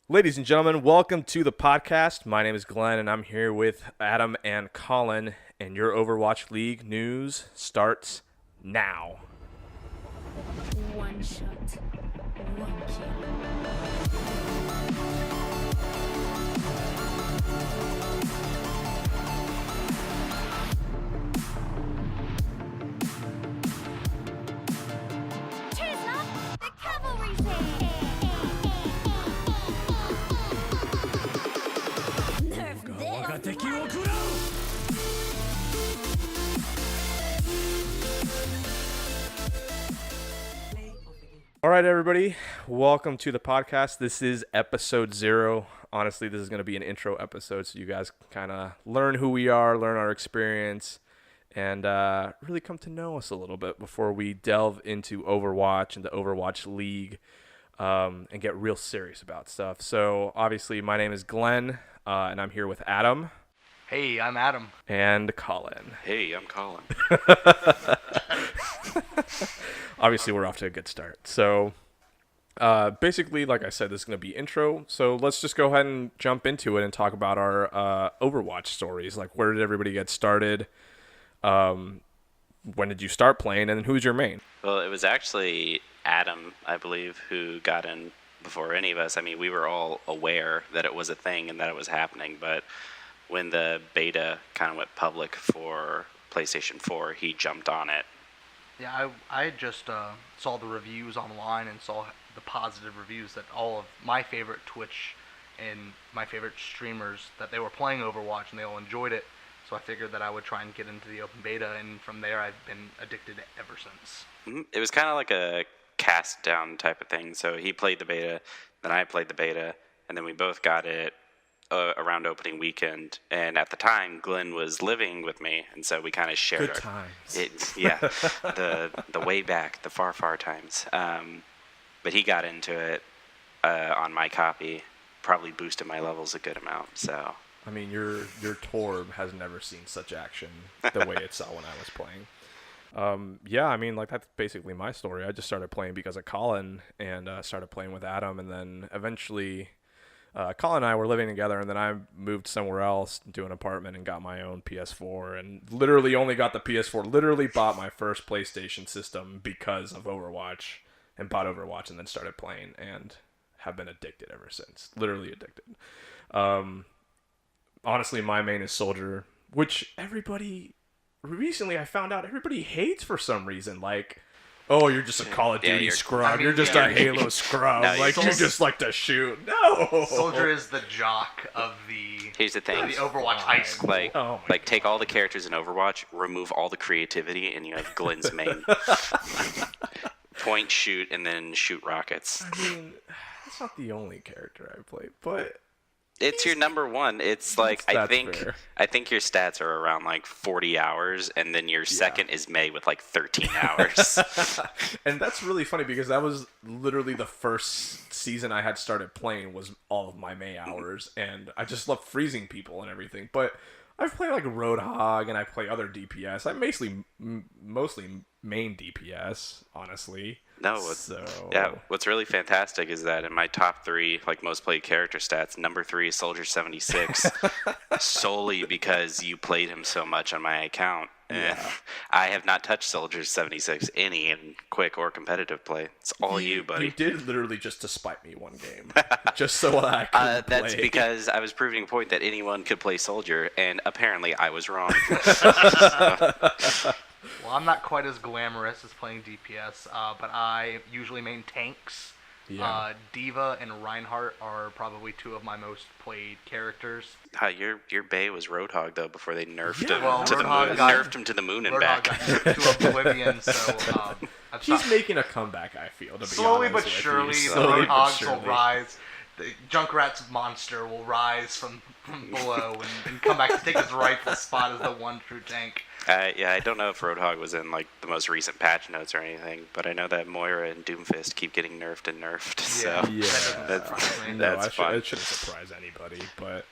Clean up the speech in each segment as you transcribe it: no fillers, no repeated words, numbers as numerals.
Ladies and gentlemen, welcome to the podcast. My name is Glenn, and I'm here with Adam and Colin, and your Overwatch League news starts now. One shot, one kill. The cavalry's here. Nerf this. All right, everybody, welcome to the podcast. This is episode 0. Honestly, this is going to be an intro episode, so you guys kind of learn who we are, learn our experience, and really come to know us a little bit before we delve into Overwatch and the Overwatch League and get real serious about stuff. So, obviously, my name is Glenn, and I'm here with Adam. Hey, I'm Adam. And Colin. Hey, I'm Colin. Obviously, we're off to a good start. So, basically, like I said, this is going to be intro. So let's just go ahead and jump into it and talk about our Overwatch stories. Like, where did everybody get started? When did you start playing? And then who's your main? Well, it was actually Adam, I believe, who got in before any of us. I mean, we were all aware that it was a thing and that it was happening, but when the beta kind of went public for PlayStation 4, he jumped on it. Yeah, I just saw the reviews online and saw the positive reviews that all of my favorite Twitch and my favorite streamers, that they were playing Overwatch and they all enjoyed it. So I figured that I would try and get into the open beta, and from there I've been addicted ever since. It was kind of like a cast down type of thing. So he played the beta, then I played the beta, and then we both got it around opening weekend. And at the time, Glenn was living with me, and so we kind of shared Good our times. the way back, the far times. But he got into it on my copy, probably boosted my levels a good amount. So I mean, your Torb has never seen such action the way it saw when I was playing. Yeah, I mean, like, that's basically my story. I just started playing because of Colin and started playing with Adam, and then eventually Colin and I were living together, and then I moved somewhere else to an apartment and got my own PS4, and literally only got the PS4, literally bought my first PlayStation system because of Overwatch, and bought Overwatch and then started playing, and have been addicted ever since. Literally addicted. Honestly, my main is Soldier, which recently I found out everybody hates for some reason. Like, oh, you're just a Call of Duty scrub. You're just a Halo scrub. No, like, you just like to shoot. No! Soldier is the jock of the here's the thing. the Overwatch high school. Like take all the characters in Overwatch, remove all the creativity, and you have Glenn's main. Point, shoot, and then shoot rockets. I mean, that's not the only character I play, but It's your number one. It's like That's fair. I think your stats are around like 40 hours, and then your second is May with like 13 hours. and that's really funny because that was literally the first season I had started playing was all of my May hours, and I just love freezing people and everything. But I've played like Roadhog, and I play other DPS. I mostly main DPS, honestly. What's really fantastic is that in my top 3, like most played character stats, number 3 is Soldier 76, solely because you played him so much on my account. Yeah. I have not touched Soldier 76 any in quick or competitive play. It's all you, buddy. You did literally just to spite me one game, just so I could That's play. because I was proving a point that anyone could play Soldier, and apparently I was wrong. Well, I'm not quite as glamorous as playing DPS, but I usually main tanks. Yeah. Diva and Reinhardt are probably 2 of my most played characters. Your Bay was Roadhog though before they nerfed Yeah. him Well, to the Roadhog moon. got- Nerfed him to the moon and Roadhog back. got nerfed to oblivion, so I've He's stopped. making a comeback, I feel, to be Slowly honest but with surely, you. the Slowly but Roadhogs will surely. rise. The Junkrat's monster will rise from below and come back to take his rightful spot as the one true tank. I don't know if Roadhog was in like the most recent patch notes or anything, but I know that Moira and Doomfist keep getting nerfed and nerfed. So that doesn't that's surprise me. No, that's fun. it shouldn't surprise anybody, but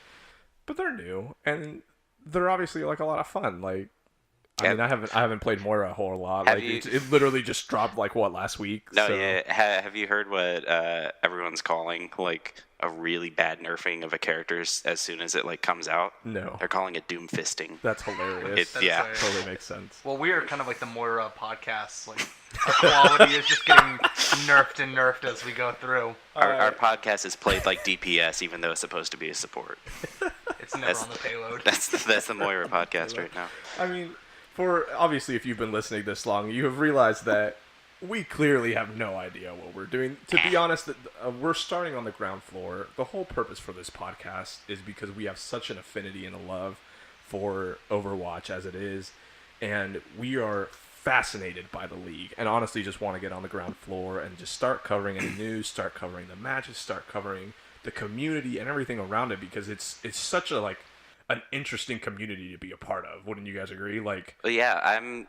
they're new and they're obviously like a lot of fun. Like I mean, I haven't played Moira a whole lot. Have Like you- it literally just dropped like what, last week? No, So- yeah. Have you heard what everyone's calling like a really bad nerfing of a character as soon as it like comes out? No. They're calling it doom fisting. That's hilarious. Yeah. That's Totally makes sense. Well, we are kind of like the Moira podcast. Like, our quality is just getting nerfed as we go through. Our podcast is played like DPS, even though it's supposed to be a support. It's never on the payload. That's the Moira podcast right now. I mean, obviously, if you've been listening this long, you have realized that we clearly have no idea what we're doing. To be honest, we're starting on the ground floor. The whole purpose for this podcast is because we have such an affinity and a love for Overwatch as it is, and we are fascinated by the league, and honestly just want to get on the ground floor and just start covering any news, start covering the matches, start covering the community and everything around it, because it's such a like an interesting community to be a part of. Wouldn't you guys agree? Like, But yeah, I'm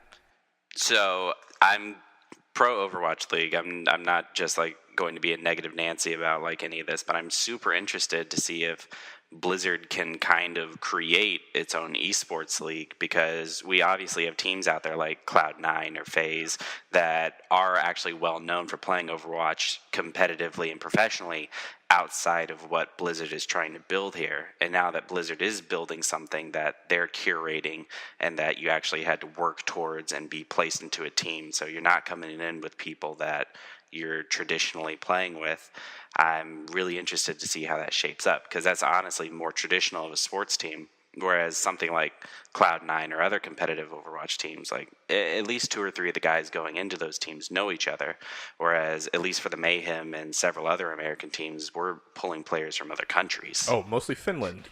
pro Overwatch League. I'm not just like going to be a negative Nancy about like any of this, but I'm super interested to see if Blizzard can kind of create its own esports league, because we obviously have teams out there like Cloud9 or FaZe that are actually well known for playing Overwatch competitively and professionally outside of what Blizzard is trying to build here. And now that Blizzard is building something that they're curating and that you actually had to work towards and be placed into a team, so you're not coming in with people that you're traditionally playing with, I'm really interested to see how that shapes up, because that's honestly more traditional of a sports team. Whereas something like Cloud9 or other competitive Overwatch teams, like at least 2 or 3 of the guys going into those teams know each other. Whereas at least for the Mayhem and several other American teams, we're pulling players from other countries. oh, mostly Finland,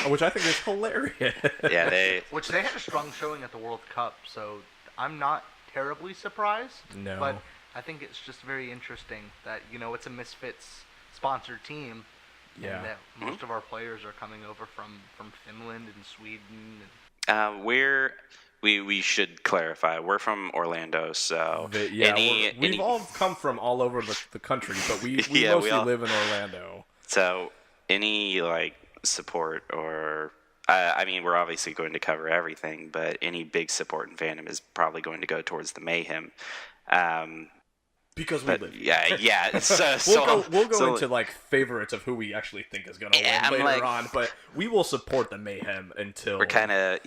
which I think is hilarious. Yeah, Which they had a strong showing at the World Cup, so I'm not terribly surprised. No. But I think it's just very interesting that, it's a Misfits sponsored team. Yeah. And that most of our players are coming over from Finland and Sweden. we should clarify, we're from Orlando, so We've all come from all over the country, but we Yeah, mostly we all- live in Orlando. So any like support or I mean, we're obviously going to cover everything, but any big support and fandom is probably going to go towards the Mayhem. Because we But live here. yeah. So, We'll go so- into like favorites of who we actually think is gonna Yeah, win I'm later like- on, but we will support the Mayhem until We're kind of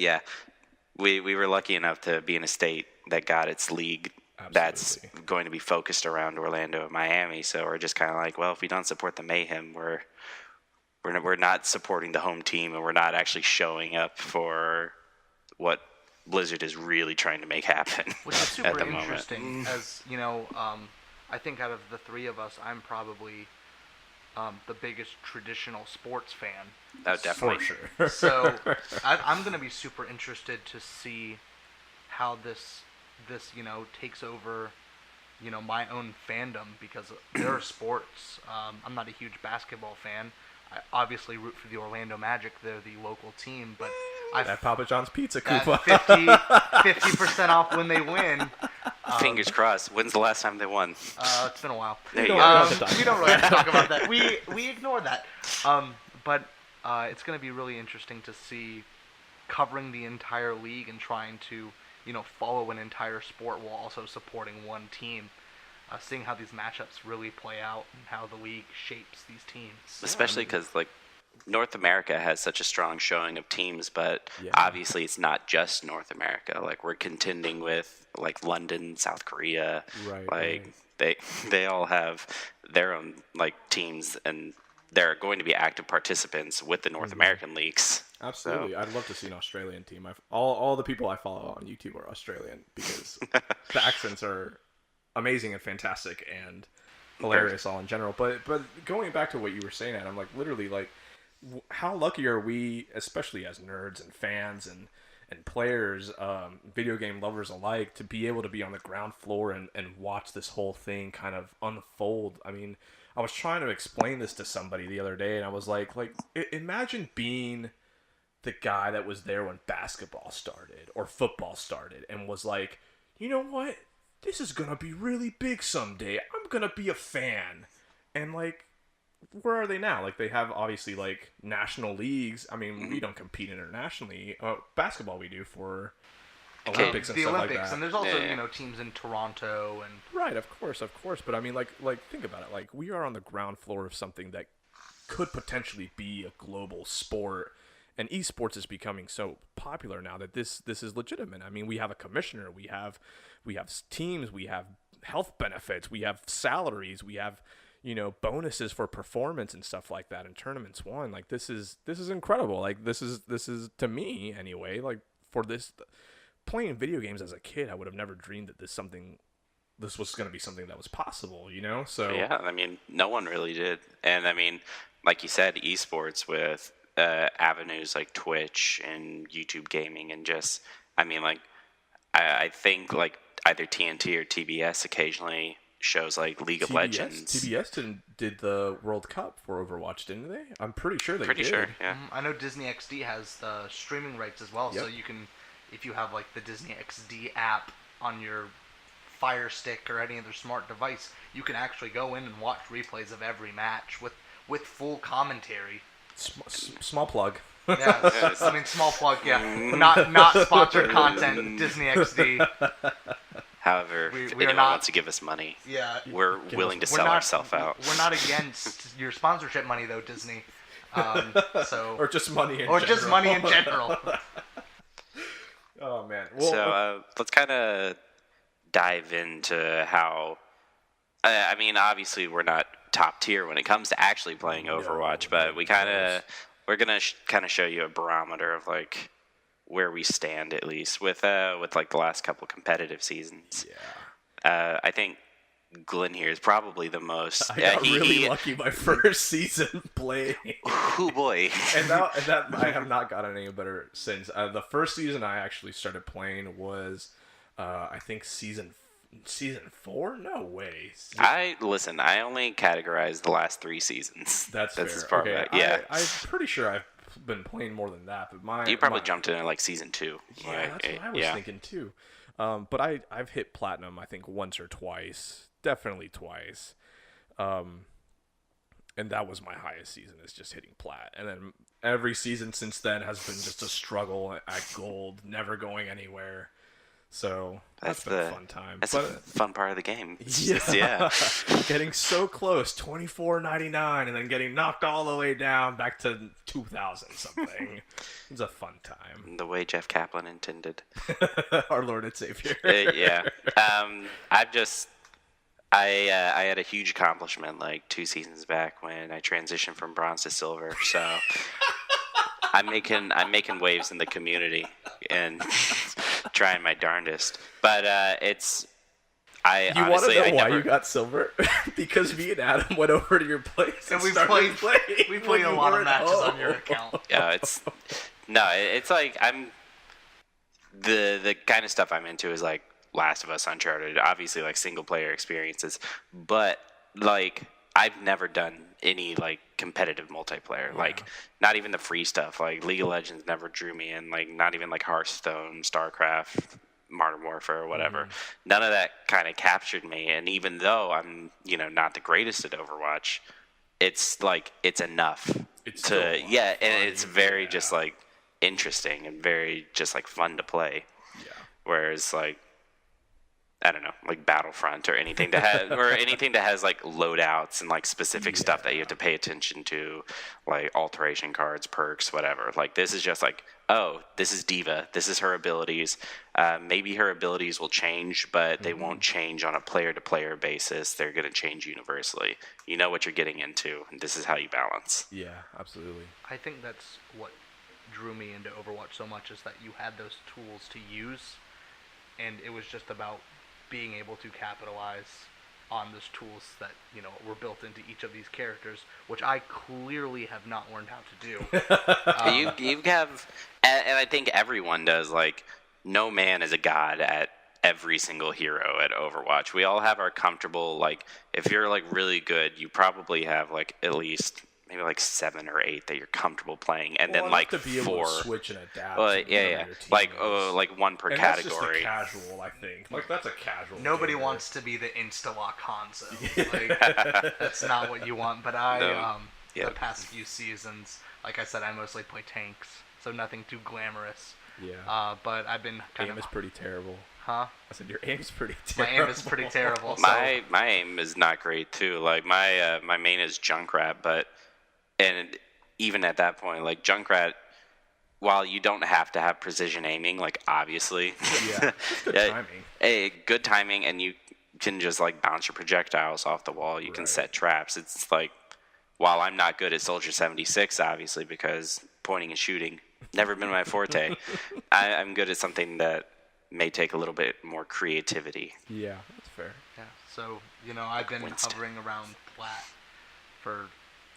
We were lucky enough to be in a state that got its league that's Absolutely. going to be focused around Orlando and Miami. So we're just kind of like, well, if we don't support the Mayhem, we're not supporting the home team, and we're not actually showing up for what Blizzard is really trying to make happen. Which is at super the moment. interesting, as I think out of the 3 of us, I'm probably the biggest traditional sports fan. Oh, definitely. for sure. So I'm going to be super interested to see how this takes over, my own fandom, because there are sports. I'm not a huge basketball fan. I obviously root for the Orlando Magic. They're the local team, but that Papa John's Pizza that coupon. 50% off when they win. Fingers crossed. When's the last time they won? It's been a while. There you don't go. have to talk We don't really have to talk about that. We ignore that. But it's going to be really interesting to see covering the entire league and trying to, follow an entire sport while also supporting one team. Seeing how these matchups really play out and how the league shapes these teams. Especially because like North America has such a strong showing of teams, but Yeah. obviously it's not just North America. Like we're contending with like London, South Korea. Right, Like they all have their own like teams, and they're going to be active participants with the North American leagues. Absolutely, So, I'd love to see an Australian team. All the people I follow on YouTube are Australian because the accents are amazing and fantastic and hilarious all in general. But going back to what you were saying, Adam, like literally, like how lucky are we, especially as nerds and fans and players, video game lovers alike, to be able to be on the ground floor and watch this whole thing kind of unfold. I mean, I was trying to explain this to somebody the other day, and I was like imagine being the guy that was there when basketball started or football started and was like, you know what? This is going to be really big someday. I'm going to be a fan. And like, where are they now? Like, they have obviously like national leagues. I mean, we don't compete internationally. Basketball we do for Olympics and the stuff Olympics, like that. and there's also Yeah. teams in Toronto and Right, of course. But I mean, like think about it. Like, we are on the ground floor of something that could potentially be a global sport, and esports is becoming so popular now that this is legitimate. I mean, we have a commissioner, we have teams, we have health benefits, we have salaries, we have bonuses for performance and stuff like that, and tournaments won. Like, this is incredible. Like, this is to me anyway. Like, for this, playing video games as a kid, I would have never dreamed that this was going to be something that was possible. So Yeah, I mean, no one really did. And I mean, like you said, esports with avenues like Twitch and YouTube gaming, and just, I mean, like, I think like either TNT or TBS occasionally shows like League of Legends. TBS did the World Cup for Overwatch, didn't they? I'm pretty sure they Pretty did. sure, yeah. I know Disney XD has the streaming rights as well, Yep. so you can, if you have like the Disney XD app on your Fire Stick or any other smart device, you can actually go in and watch replays of every match with full commentary. Small plug. Yeah, I mean, small plug, yeah. Not sponsored content, Disney XD. However, We if are anyone not- wants to give us money, Yeah. we're willing to We're sell not- ourselves out. We're not against your sponsorship money, though, Disney. So Or just money in or general. just money in general. Oh, man. Well, So let's kind of dive into how. I mean, obviously, we're not top tier when it comes to actually playing Overwatch, but we're gonna kind of show you a barometer of like where we stand, at least with like the last couple competitive seasons. yeah. I think Glenn here is probably the most. I got really lucky my first season playing. Oh boy! and that I have not gotten any better since. The first season I actually started playing was, I think season 4. No way. I only categorize the last 3 seasons. That's fair. as far Okay, back. Yeah, I'm pretty sure I've been playing more than that, but you probably jumped in at like season 2. Yeah, Like, that's what I was thinking too. But I've hit platinum, I think, once or twice. Definitely twice. And that was my highest season, is just hitting plat. And then every season since then has been just a struggle at gold, never going anywhere. So that's been a fun time. That's a fun part of the game. It's Yeah. just- yeah. Getting so close, 24.99, and then getting knocked all the way down back to 2,000 something. It's a fun time. The way Jeff Kaplan intended. Our Lord and Savior. Yeah. I had a huge accomplishment like 2 seasons back when I transitioned from bronze to silver. So I'm making waves in the community and trying my darndest. But I You want honestly to know I why never, you got silver? Because me and Adam went over to your place And we started playing played when a you lot of weren't matches on home. your account. it's like I'm the kind of stuff I'm into is like Last of Us, Uncharted, obviously like single player experiences, but like I've never done any like competitive multiplayer, like not even the free stuff. Like League of Legends never drew me in, like not even like Hearthstone, StarCraft, Modern Warfare, or whatever. None of that kind of captured me. And even though I'm not the greatest at Overwatch, it's like it's enough It's still a lot of and it's fun, very yeah. just like interesting and very just like fun to play. Yeah. Whereas like I don't know, like Battlefront or anything that has like loadouts and like specific stuff that you have to pay attention to, like alteration cards, perks, whatever. Like this is just like, oh, this is Diva, this is her abilities. Maybe her abilities will change, but they won't change on a player-to-player basis. They're going to change universally. You know what you're getting into, and this is how you balance. Yeah, absolutely. I think that's what drew me into Overwatch so much, is that you had those tools to use, and it was just about being able to capitalize on those tools that were built into each of these characters, which I clearly have not learned how to do. You have, and I think everyone does. Like, no man is a god at every single hero at Overwatch. We all have our comfortable. Like, if you're like really good, you probably have like at least maybe like 7 or 8 that you're comfortable playing, and then like to be 4. Able to switch and adapt. Well, to whatever your team is. Like 1 per and category. That's just a casual, I think. Like that's a casual. Nobody game, wants to be the insta-lock Hanzo. Like, that's not what you want. But Yeah. the past few seasons, like I said, I mostly play tanks, so nothing too glamorous. Yeah. But I've been kind Aim of... is pretty terrible. Huh? I said your aim's pretty My terrible. aim is pretty terrible. So, My aim is not great too. Like my main is Junkrat, and even at that point, like Junkrat, while you don't have to have precision aiming, like obviously, Yeah. Good timing. Good timing, and you can just like bounce your projectiles off the wall. You can Right. set traps. It's like, while I'm not good at Soldier 76, obviously, because pointing and shooting never been my forte, I'm good at something that may take a little bit more creativity. Yeah, that's fair. yeah. So, I've been Winston. hovering around plat for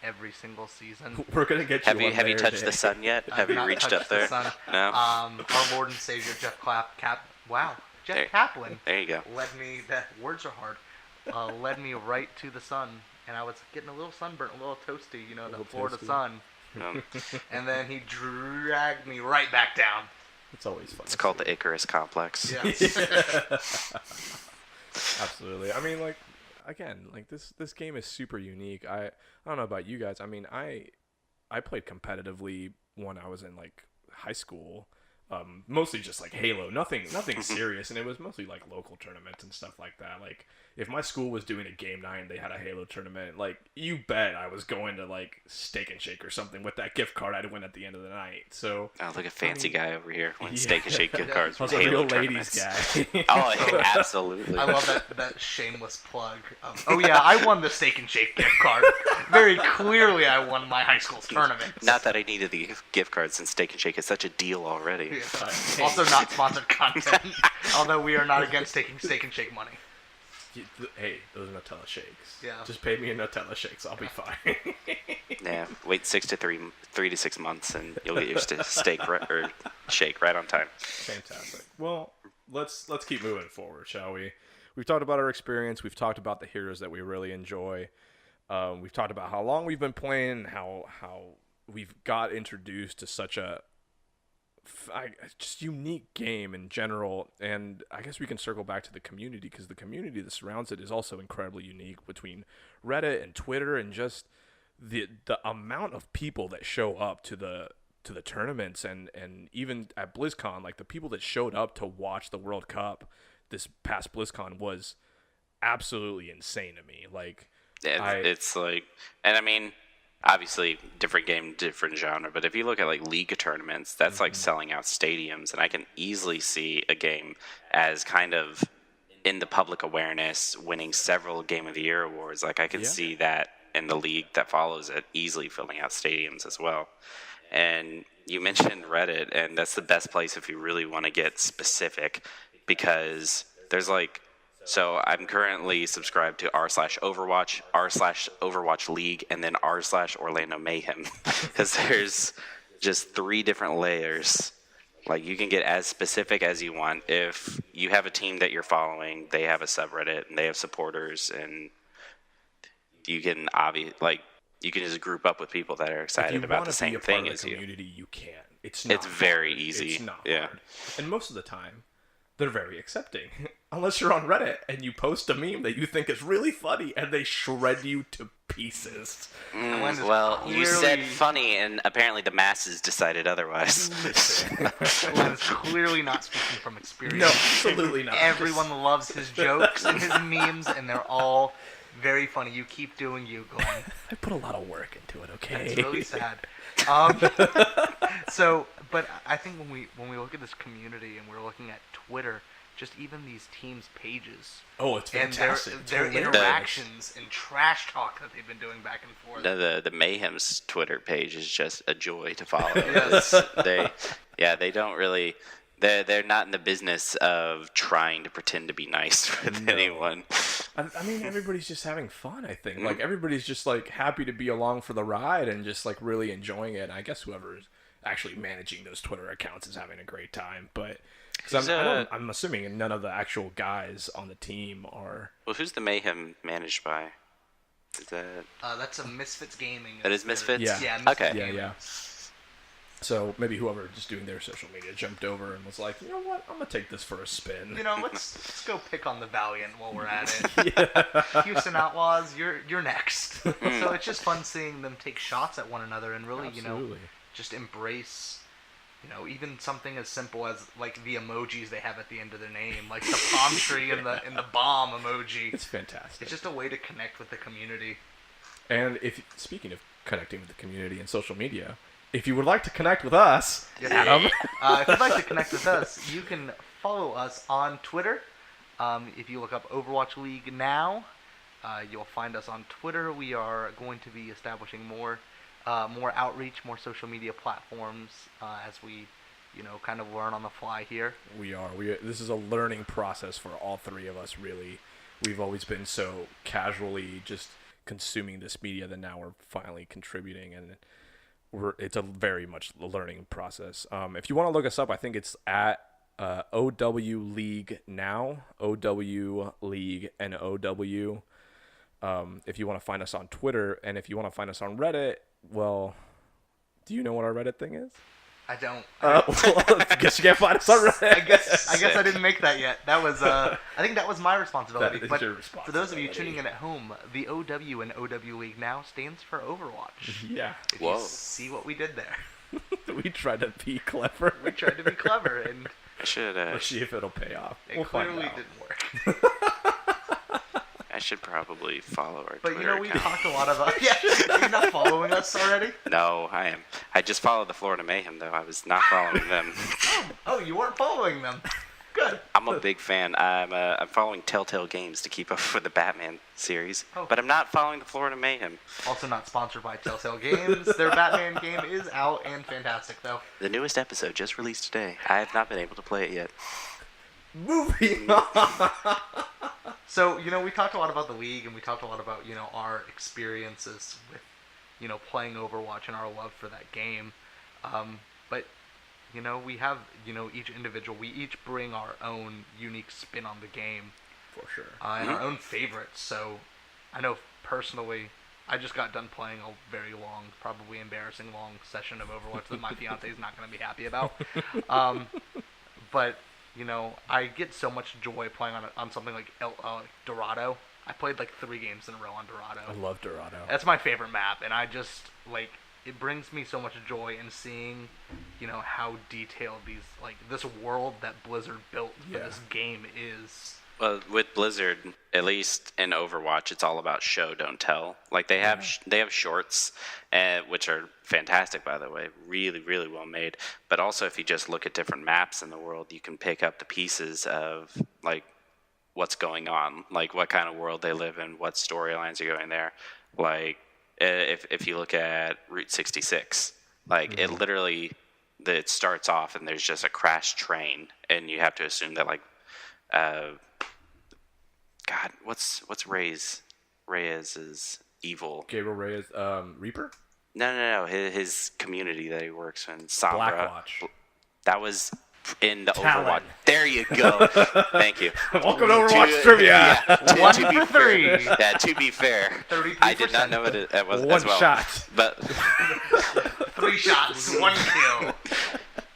every single season. We're gonna get you. Have you touched the sun yet? I've Have you not reached touched up the there? sun. No. Our Lord and Savior Jeff Kaplan There you go. led me. The words are hard. Led me right to the sun, and I was getting a little sunburnt, a little toasty, the little Florida toasty. sun. Um, And then he dragged me right back down. It's always fun. it's called the Icarus Complex. Yeah. Absolutely. I mean, like, again, like this game is super unique. I don't know about you guys. I mean, I played competitively when I was in like high school. Mostly just like Halo, nothing serious, and it was mostly like local tournaments and stuff like that. Like if my school was doing a game night and they had a Halo tournament, like you bet I was going to like Steak and Shake or something with that gift card I'd win at the end of the night. So Oh, look at fancy guy over here. When Yeah. Steak and Shake gift cards I from was a Halo real tournaments. ladies guy. Oh, yeah, absolutely. I love that shameless plug. Oh yeah, I won the Steak and Shake gift card. Very clearly, I won my high school's tournament. Not that I needed the gift card since Steak and Shake is such a deal already. Yeah. Also, not sponsored content. Although we are not against taking Steak and Shake money. Hey, those are Nutella shakes. Yeah. Just pay me in Nutella shakes. I'll be fine. Yeah, wait 3 to 6 months and you'll get your steak or shake right on time. Fantastic. Well, let's keep moving forward, shall we? We've talked about our experience. We've talked about the heroes that we really enjoy. We've talked about how long we've been playing, and how we've got introduced to such a just unique game in general. And I guess we can circle back to the community, because the community that surrounds it is also incredibly unique, between Reddit and Twitter, and just the amount of people that show up to the tournaments, and even at BlizzCon, like the people that showed up to watch the World Cup this past BlizzCon was absolutely insane to me. Like It's like, and I mean, obviously different game, different genre, but if you look at like League tournaments, that's like selling out stadiums, and I can easily see a game as kind of in the public awareness, winning several Game of the Year awards. Like I can see that in the League that follows it, easily filling out stadiums as well. And you mentioned Reddit, and that's the best place if you really want to get specific, because there's like, so I'm currently subscribed to r/Overwatch, r/Overwatch League, and then r/Orlando Mayhem, because there's just 3 different layers. Like you can get as specific as you want. If you have a team that you're following, they have a subreddit and they have supporters, and you can you can just group up with people that are excited about the same thing as you. Community, you can. It's not very hard. easy. It's not Yeah. hard. And most of the time, they're very accepting. Unless you're on Reddit and you post a meme that you think is really funny, and they shred you to pieces. Glenn is Well, you said clearly- funny, and apparently the masses decided otherwise. Glenn is clearly not speaking from experience. No, absolutely not. Everyone loves his jokes and his memes, and they're all very funny. You keep doing you, Glenn. I put a lot of work into it. Okay. It's really sad. But I think when we look at this community and we're looking at Twitter, just even these teams' pages Oh, it's and fantastic. their It's hilarious. interactions and trash talk that they've been doing back and forth. The Mayhem's Twitter page is just a joy to follow. Yes. They don't really. They're not in the business of trying to pretend to be nice with anyone. I mean, everybody's just having fun, I think. Like, everybody's just, like, happy to be along for the ride and just, like, really enjoying it. And I guess whoever's actually managing those Twitter accounts is having a great time. But because I'm assuming none of the actual guys on the team are... Well, who's the Mayhem managed by? Is that... That's a Misfits Gaming. That is Misfits? Yeah. Yeah, Misfits Okay. Gaming. Yeah. So maybe whoever just doing their social media jumped over and was like, you know what, I'm going to take this for a spin. You know, let's go pick on the Valiant while we're at it. Houston Outlaws, you're next. So it's just fun seeing them take shots at one another and really, Absolutely. just embrace even something as simple as like the emojis they have at the end of their name, like the palm tree and the bomb emoji. It's fantastic. It's just a way to connect with the community. And speaking of connecting with the community and social media, if you would like to connect with us, Adam, if you'd like to connect with us, you can follow us on Twitter. If you look up Overwatch League Now, you'll find us on Twitter. We are going to be establishing more outreach, more social media platforms as we, kind of learn on the fly here. we are. This is a learning process for all three of us, really. We've always been so casually just consuming this media that now we're finally contributing, and it's a very much learning process. If you want to look us up, I think it's at OW League Now, OW League NOW. If you want to find us on Twitter, and if you want to find us on Reddit, well, do you know what our Reddit thing is? I don't. Well, I guess you can't find us on Reddit. I guess I didn't make that yet. That was I think that was my responsibility. That is but your for those of you responsibility. tuning in at home, the OW in OW League Now stands for Overwatch. Yeah. If Whoa. you see what we did there. We tried to be clever. We tried to be clever, and I should Let's see if it'll pay off. it We'll find clearly out. didn't work. I should probably follow our But Twitter we account. talked a lot about. Yeah, are you not following us already? No, I am. I just followed the Florida Mayhem, though. I was not following them. Oh, you weren't following them. Good. I'm a big fan. I'm following Telltale Games to keep up with the Batman series, Oh. but I'm not following the Florida Mayhem. Also not sponsored by Telltale Games. Their Batman game is out and fantastic, though. The newest episode just released today. I have not been able to play it yet. Moving on. So, we talked a lot about the league, and we talked a lot about, our experiences with, playing Overwatch and our love for that game. But, we have, each individual, we each bring our own unique spin on the game. For sure. And our own favorites. So, I know personally, I just got done playing a very long, probably embarrassing long session of Overwatch that my fiance is not going to be happy about. But I get so much joy playing on something like Dorado. I played like 3 games in a row on Dorado. I love Dorado. That's my favorite map, and I just it brings me so much joy in seeing, how detailed this world that Blizzard built for Yeah. this game is. Well, with Blizzard, at least in Overwatch, it's all about show, don't tell. Like they have shorts, which are fantastic, by the way, really, really well made. But also, if you just look at different maps in the world, you can pick up the pieces of like what's going on, like what kind of world they live in, what storylines are going there. Like if you look at Route 66, like it literally, it starts off and there's just a crashed train, and you have to assume that like. God, what's Reyes's evil? Gabriel Reyes, Reaper? No. His community that he works in, Sombra. Blackwatch. That was in the Talon. Overwatch. There you go. Thank you. Welcome to Overwatch Trivia. Yeah, One to be for 3. fair, yeah, to be fair, 33%. I did not know it was One as well. shot. But 3 shots, 1 kill.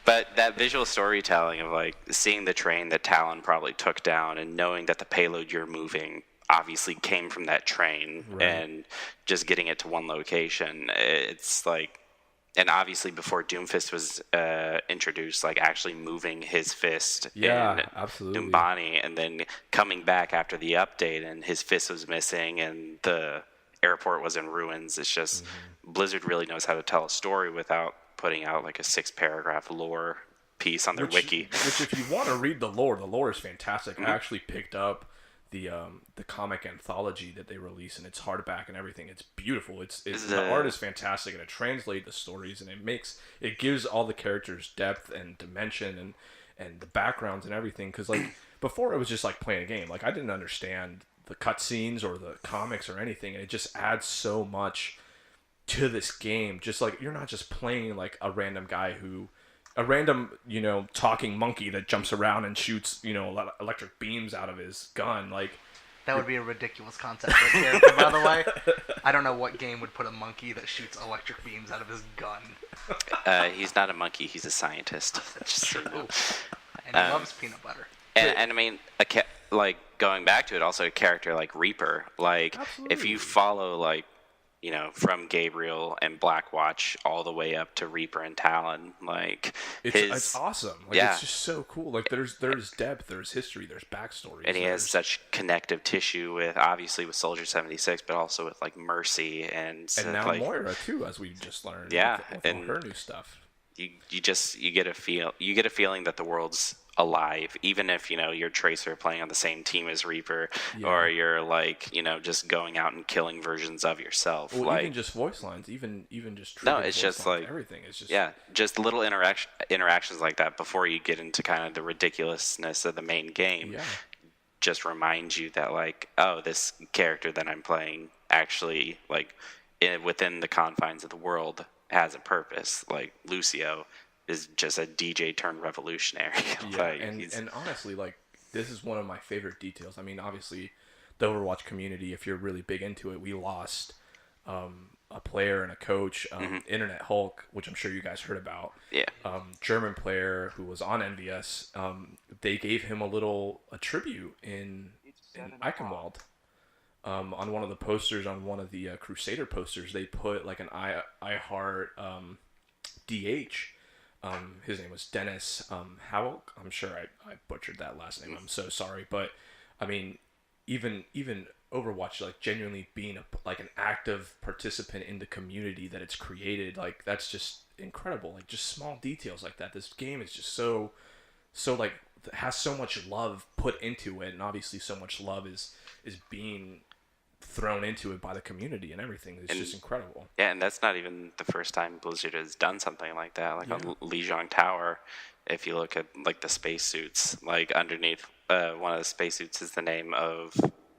But that visual storytelling of like seeing the train that Talon probably took down and knowing that the payload you're moving obviously came from that train, Right. and just getting it to one location, it's like, and obviously before Doomfist was introduced, like actually moving his fist Yeah, in absolutely. Numbani, and then coming back after the update and his fist was missing and the airport was in ruins. It's just Blizzard really knows how to tell a story without putting out like a 6-paragraph lore piece on their wiki. Which, if you want to read the lore is fantastic. I actually picked up the comic anthology that they release, and it's hardback and everything. It's beautiful. The art is fantastic, and it translates the stories, and it gives all the characters depth and dimension and the backgrounds and everything. Because like before, it was just like playing a game. Like I didn't understand the cutscenes or the comics or anything, and it just adds so much to this game. Just like you're not just playing like a random talking monkey that jumps around and shoots electric beams out of his gun. Like That would be a ridiculous concept for a character, by the way. I don't know what game would put a monkey that shoots electric beams out of his gun. He's not a monkey, he's a scientist. Just so you know. And he loves peanut butter. And I mean, like going back to it, also a character like Reaper. Like if you follow like from Gabriel and Blackwatch all the way up to Reaper and Talon. Like it's awesome. Like, yeah. It's just so cool. Like there's depth, there's history, there's backstory. And he has such connective tissue with Soldier 76, but also with like Mercy and now like, Moira too, as we just learned. Yeah, with and all her new stuff. You get a feeling that the world's alive, even if you're Tracer playing on the same team as Reaper, or you're like just going out and killing versions of yourself. Well, like, even just voice lines, even just no, it's just lines, like everything is just just little interactions like that before you get into kind of the ridiculousness of the main game. Yeah. Just remind you that like, oh, this character that I'm playing actually like within the confines of the world has a purpose. Like Lucio is just a DJ turned revolutionary. Yeah, like, and honestly, like, this is one of my favorite details. I mean, obviously, the Overwatch community, if you're really big into it, we lost a player and a coach, Internet Hulk, which I'm sure you guys heard about. Yeah. German player who was on NVS. They gave him a tribute in Eichenwald. On one of the posters, on one of the Crusader posters, they put like an I Heart DH. His name was Dennis Howell. I'm sure I butchered that last name. I'm so sorry. But, I mean, even Overwatch, like, genuinely being an active participant in the community that it's created, like, that's just incredible. Like, just small details like that. This game is just so like, has so much love put into it, and obviously so much love is being thrown into it by the community and everything. It's just incredible. Yeah, and that's not even the first time Blizzard has done something like that. Like on Lijiang Tower, if you look at like the spacesuits, like underneath one of the spacesuits is the name of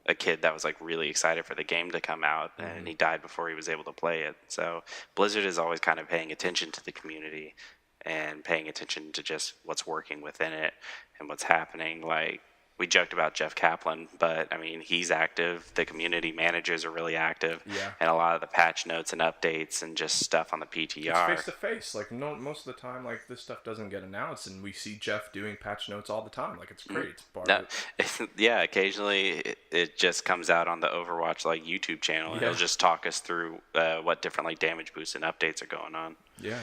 a kid that was like really excited for the game to come out, and he died before he was able to play it. So Blizzard is always kind of paying attention to the community and paying attention to just what's working within it and what's happening. Like, we joked about Jeff Kaplan, but I mean, he's active. The community managers are really active, and a lot of the patch notes and updates and just stuff on the PTR. It's face to face. Like, most of the time, like, this stuff doesn't get announced, and we see Jeff doing patch notes all the time. Like, it's great. It's part of it. Yeah, occasionally it just comes out on the Overwatch like YouTube channel, and he'll just talk us through what different like damage boosts and updates are going on. Yeah.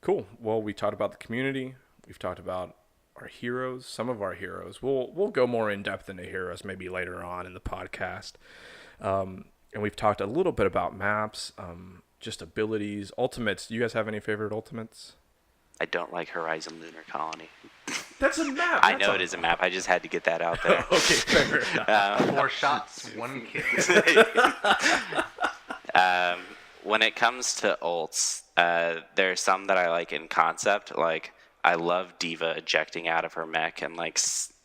Cool. Well, we talked about the community. We've talked about our heroes, some of our heroes. We'll go more in depth into heroes maybe later on in the podcast. And we've talked a little bit about maps, just abilities, ultimates. Do you guys have any favorite ultimates? I don't like Horizon Lunar Colony. That's a map. I know it is a map. I just had to get that out there. Okay, fair enough. 4 shots, 1 kill. When it comes to ults, there's some that I like in concept. Like, I love D.Va ejecting out of her mech and like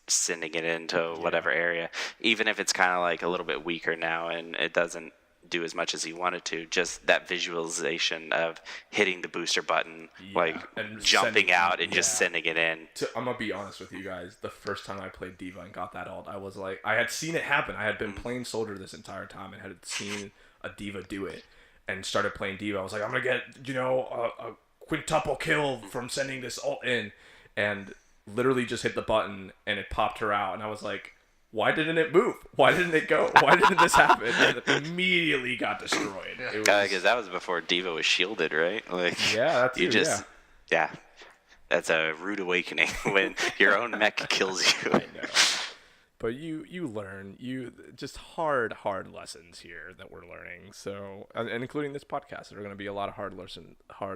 sending it into whatever area, even if it's kind of like a little bit weaker now and it doesn't do as much as he wanted to. Just that visualization of hitting the booster button, like and jumping out and just sending it in. I'm gonna be honest with you guys. The first time I played D.Va and got that ult, I was like, I had seen it happen. I had been playing Soldier this entire time and had seen a D.Va do it, and started playing D.Va. I was like, I'm gonna get a quintuple kill from sending this ult in, and literally just hit the button and it popped her out, and I was like, why didn't it move? Why didn't it go? Why didn't this happen? And it immediately got destroyed. Because that was before D.Va was shielded, right? Like, that's that's a rude awakening when your own mech kills you. I know. But you learn, just hard lessons here that we're learning. So, and including this podcast, there are going to be a lot of hard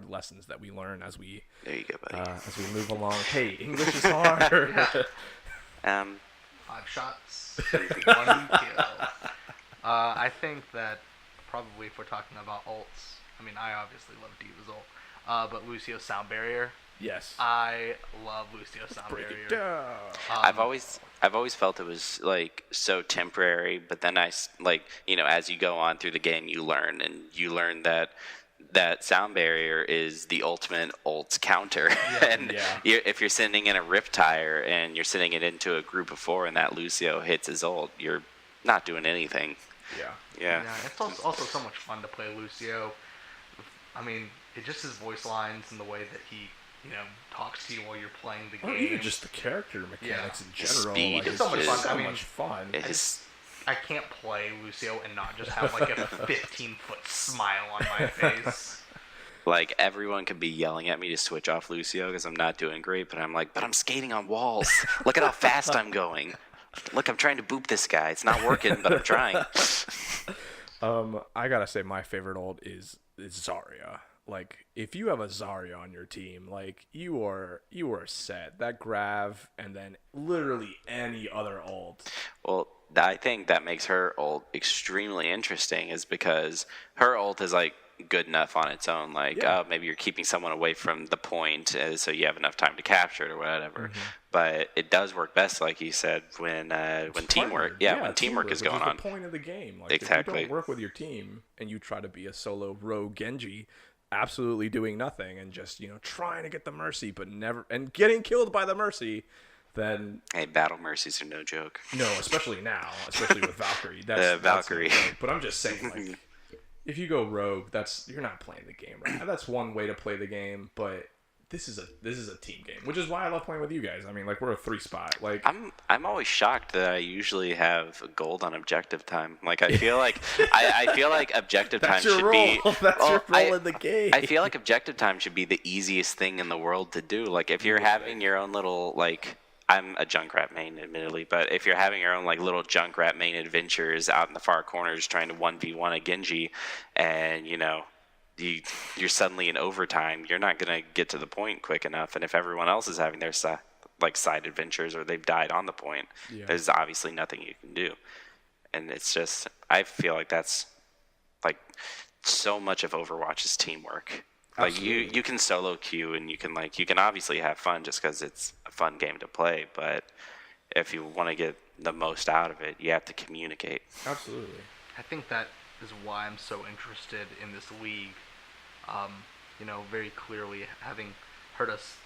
lessons that we learn as we there you go, buddy. As we move along. Hey, English is hard. 5 shots, 1 kill. I think that probably if we're talking about ults, I mean, I obviously love D.Va's ult, but Lucio's sound barrier. Yes. I love Lucio's sound Break barrier. it down. I've always felt it was like so temporary, but then as you go on through the game, you learn that sound barrier is the ultimate ults counter. If you're sending in a Riptire and you're sending it into a group of 4 and that Lucio hits his ult, you're not doing anything. Yeah. It's also so much fun to play Lucio. I mean, it just his voice lines and the way that he talks to you while you're playing the game. Even just the character mechanics in general. Speed. Like, it's so much fun. Much fun. I can't play Lucio and not just have like a 15-foot smile on my face. Like, everyone could be yelling at me to switch off Lucio because I'm not doing great, but I'm like, but I'm skating on walls. Look at how fast I'm going. Look, I'm trying to boop this guy. It's not working, but I'm trying. I gotta say my favorite ult is Zarya. Like, if you have a Zarya on your team, like, you are set. That Grav and then literally any other ult. Well, I think that makes her ult extremely interesting is because her ult is, like, good enough on its own. Like, maybe you're keeping someone away from the point so you have enough time to capture it or whatever. Mm-hmm. But it does work best, like you said, when teamwork, when teamwork is going on. The point of the game. Like, exactly. If you don't work with your team and you try to be a solo rogue Genji, absolutely doing nothing and just, trying to get the Mercy but never and getting killed by the Mercy, then hey, battle Mercies are no joke. No, especially now, especially with Valkyrie. That's Valkyrie. But I'm just saying, like, if you go rogue, you're not playing the game right. That's one way to play the game, but this is a team game, which is why I love playing with you guys. I mean, like, we're a 3-spot. Like, I'm always shocked that I usually have gold on objective time. Like, I feel like I feel like objective time should be that's your role in the game. I feel like objective time should be the easiest thing in the world to do. Like, if you're having your own little, like, I'm a Junkrat main, admittedly, but if you're having your own, like, little Junkrat main adventures out in the far corners trying to 1v1 a Genji, and you're suddenly in overtime, you're not going to get to the point quick enough. And if everyone else is having their side adventures or they've died on the point, there's obviously nothing you can do. And it's just, I feel like that's, like, so much of Overwatch is teamwork. Absolutely. Like, you can solo queue and you can obviously have fun just because it's a fun game to play. But if you want to get the most out of it, you have to communicate. Absolutely. I think that is why I'm so interested in this league. Very clearly, having heard us,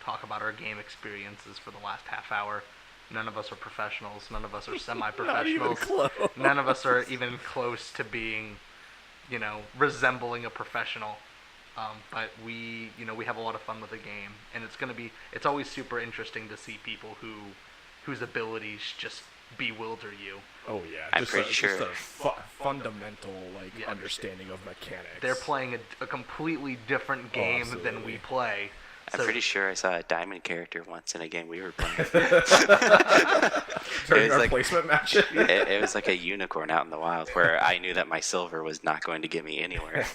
talk about our game experiences for the last half hour, none of us are professionals. None of us are semi-professionals. None of us are even close to being, resembling a professional. But we have a lot of fun with the game, and it's always super interesting to see people whose abilities just bewilder you. Oh yeah, I'm pretty sure. Just a fundamental understanding of mechanics. They're playing a completely different game than we play. I'm pretty sure I saw a diamond character once in a game we were playing. During our placement match. It was like a unicorn out in the wild where I knew that my silver was not going to get me anywhere.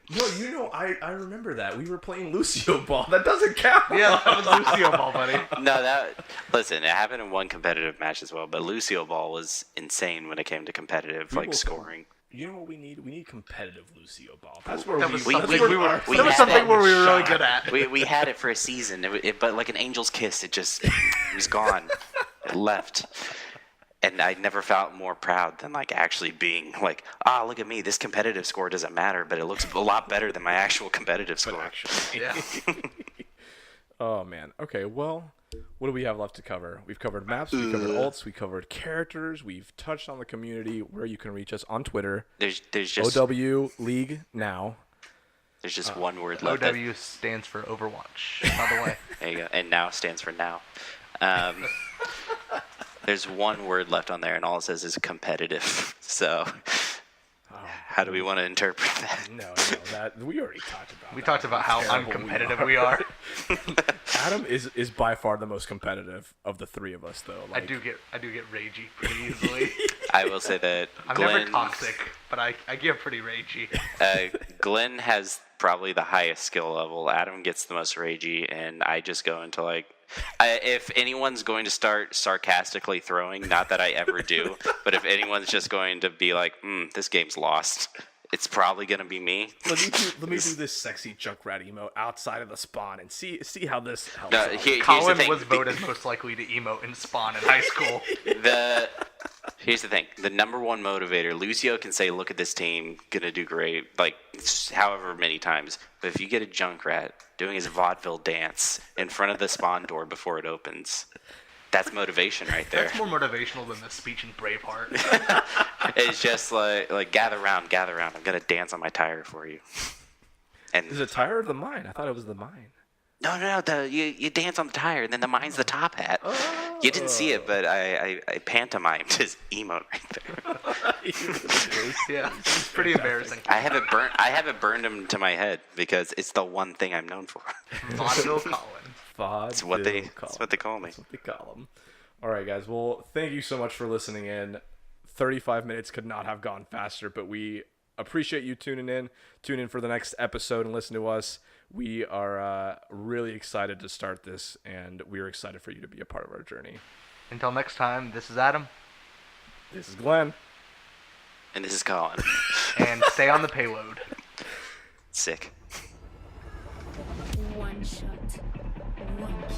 No, I remember that. We were playing Lucio Ball. That doesn't count. Yeah, that was Lucio Ball, buddy. No, listen, it happened in one competitive match as well, but Lucio Ball was insane when it came to competitive, scoring. You know what we need? We need competitive Lucio Ball. That's where that was we something were really good at. We had it for a season, but like an angel's kiss, it was gone. It left. And I never felt more proud than, like, actually being like, look at me, this competitive score doesn't matter, but it looks a lot better than my actual competitive score. Yeah. Oh, man. Okay, well, what do we have left to cover? We've covered maps, we've covered ults, we covered characters, we've touched on the community, where you can reach us on Twitter. There's just OW League Now. There's just one word left. OW stands for Overwatch, by the way. There you go. And now stands for now. There's one word left on there, and all it says is competitive. So, how do we want to interpret that? No, that we already talked about. We talked about how uncompetitive we are. Adam is by far the most competitive of the three of us, though. Like, I do get ragey pretty easily. I will say that I'm never toxic, but I get pretty ragey. Glenn has probably the highest skill level. Adam gets the most ragey, and I just go into, like, if anyone's going to start sarcastically throwing, not that I ever do, but if anyone's just going to be like, this game's lost, it's probably going to be me. Let me do this sexy Junkrat emote outside of the spawn and see how this helps. No, Colin was voted most likely to emote in spawn in high school. Here's the thing. The number one motivator, Lucio can say, look at this team, gonna do great, like, however many times. But if you get a Junkrat doing his vaudeville dance in front of the spawn door before it opens, that's motivation right there. That's more motivational than the speech in Braveheart. It's just like gather round. I'm gonna dance on my tire for you. And is it tire or the mine? I thought it was the mine. No. You dance on the tire, and then the mine's the top hat. You didn't see it, but I pantomimed his emote right there. Yeah, it's pretty embarrassing. I have it burned him to my head because it's the one thing I'm known for. Vaudeville Colin. It's what they call me. That's what they call them. All right, guys. Well, thank you so much for listening in. 35 minutes could not have gone faster, but we appreciate you tuning in. Tune in for the next episode and listen to us. We are really excited to start this, and we are excited for you to be a part of our journey. Until next time, this is Adam. This is Glenn. And this is Colin. And stay on the payload. Sick. One shot, one kill.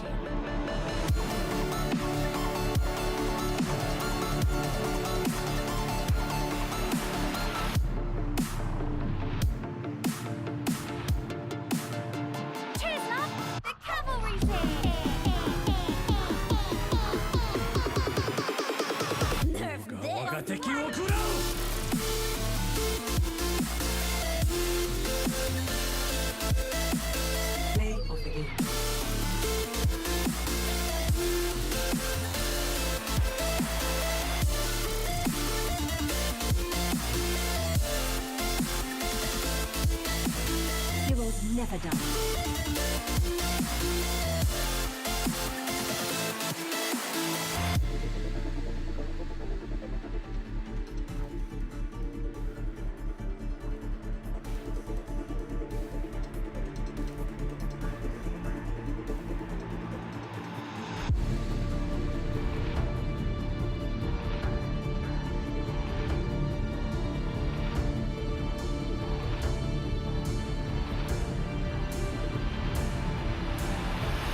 Cheers up, the cavalry say. Nerf this. Play of the game. Heroes never die.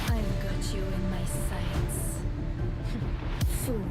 I've got you in my sights. Fool.